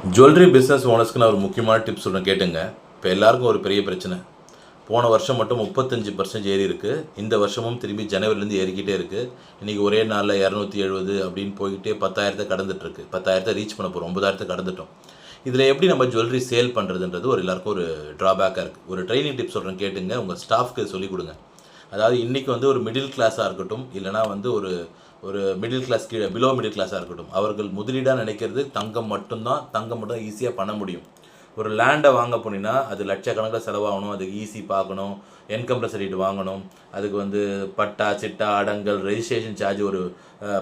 Jewellery business ஓனர்ஸ்க்கு நான் ஒரு முக்கியமான டிப்ஸ் சொல்கிறேன் கேட்டுங்க. இப்போ எல்லாருக்கும் ஒரு பெரிய பிரச்சனை. போன வருஷம் மட்டும் 35% ஏறி இருக்குது. இந்த வருஷமும் திரும்பி ஜனவரிலேருந்து ஏறிக்கிட்டே இருக்குது. இன்றைக்கி ஒரே நாளில் 270 அப்படின்னு போய்கிட்டே 10,000 கடந்துட்டுருக்கு. 10,000 ரீச் பண்ண போகிறோம். 9,000 கடந்துட்டோம். இதில் எப்படி நம்ம ஜுவல்லரி சேல் பண்ணுறதுன்றது எல்லாருக்கும் ஒரு ட்ராபேக்காக இருக்குது. ஒரு ட்ரைனிங் டிப்ஸ் சொல்கிறேன் கேட்டுங்க. உங்கள் ஸ்டாஃப்க்கு சொல்லிக் கொடுங்க. அதாவது இன்றைக்கி ஒரு மிடில் கிளாஸாக இருக்கட்டும், இல்லைனா ஒரு ஒரு மிடில் கிளாஸ் கீழே பிலோ மிடில் கிளாஸாக இருக்கட்டும், அவர்கள் முதலீடாக நினைக்கிறது தங்கம் மட்டும் ஈஸியாக பண்ண முடியும். ஒரு லேண்டை வாங்க போனீங்கன்னா அது லட்சக்கணக்கில் செலவாகணும். அதுக்கு ஈஸி பார்க்கணும், என்கம்ப்ரஸ் ரேட் வாங்கணும், அதுக்கு பட்டா சிட்டா அடங்கல் ரெஜிஸ்ட்ரேஷன் சார்ஜ் ஒரு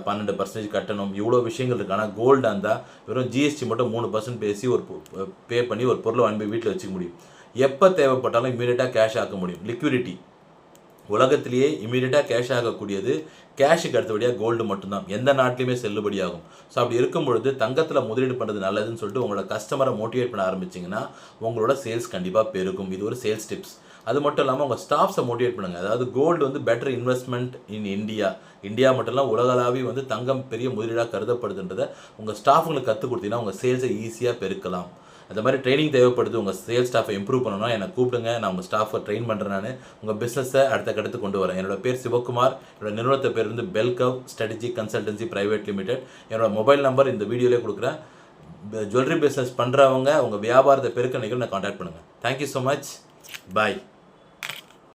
12% கட்டணும். இவ்வளோ விஷயங்கள் இருக்குது. ஆனால் கோல்டாக இருந்தால் வெறும் ஜிஎஸ்டி மட்டும் 3% பேசி பே பண்ணி ஒரு பொருளை வாங்கி போய் வீட்டில் வச்சுக்க முடியும். எப்போ தேவைப்பட்டாலும் இமீடியட்டாக கேஷ் ஆக்க முடியும். லிக்விடிட்டி உலகத்திலேயே இமீடியட்டாக கேஷ் ஆகக்கூடியது கேஷுக்கு அடுத்தபடியாக கோல்டு மட்டும்தான். எந்த நாட்டிலையுமே செல்லுபடியாகும். ஸோ அப்படி இருக்கும் பொழுது தங்கத்தில் முதலீடு பண்ணுறது நல்லதுன்னு சொல்லிட்டு உங்களோட கஸ்டமரை மோட்டிவேட் பண்ண ஆரம்பிச்சிங்கன்னா உங்களோட சேல்ஸ் கண்டிப்பாக பெருகும். இது ஒரு சேல்ஸ் டிப்ஸ். அது மட்டும் இல்லாமல் உங்கள் ஸ்டாஃப்ஸை மோட்டிவேட் பண்ணுங்கள். அதாவது gold better investment in India மட்டும் இல்லாமல் உலகளாவி தங்கம் பெரிய முதலீடாக கருதப்படுதுன்றதை உங்கள் ஸ்டாஃபுங்களுக்கு கற்றுக் கொடுத்தீங்கன்னா உங்கள் சேல்ஸை ஈஸியாக பெருக்கலாம். அந்த மாதிரி ட்ரைனிங் தேவைப்படுது. உங்கள் சேல்ஸ் ஸ்டாஃபை இம்ப்ரூவ் பண்ணணும்னா என்னை கூப்பிடுங்க. நான் உங்கள் ஸ்டாஃபை ட்ரெயின் பண்ணுறேன். நான் உங்கள் பிஸ்னஸை அடுத்த கட்டத்துக்கு கொண்டு வரேன். என்னோட பேர் சிவகுமார். என்னோட நிறுவனத்தை பேர் பெல்கவ் ஸ்ட்ராட்டஜி கன்சல்டன்சி பிரைவேட் லிமிடெட். என்னோட மொபைல் நம்பர் இந்த வீடியோலேயே கொடுக்குறேன். ஜுவல்லரி பிஸ்னஸ் பண்ணுறவங்க உங்கள் வியாபாரத்தை பெருக்க நிகழ்வு நான் கான்டாக்ட் பண்ணுங்கள். Thank you so much. பாய்.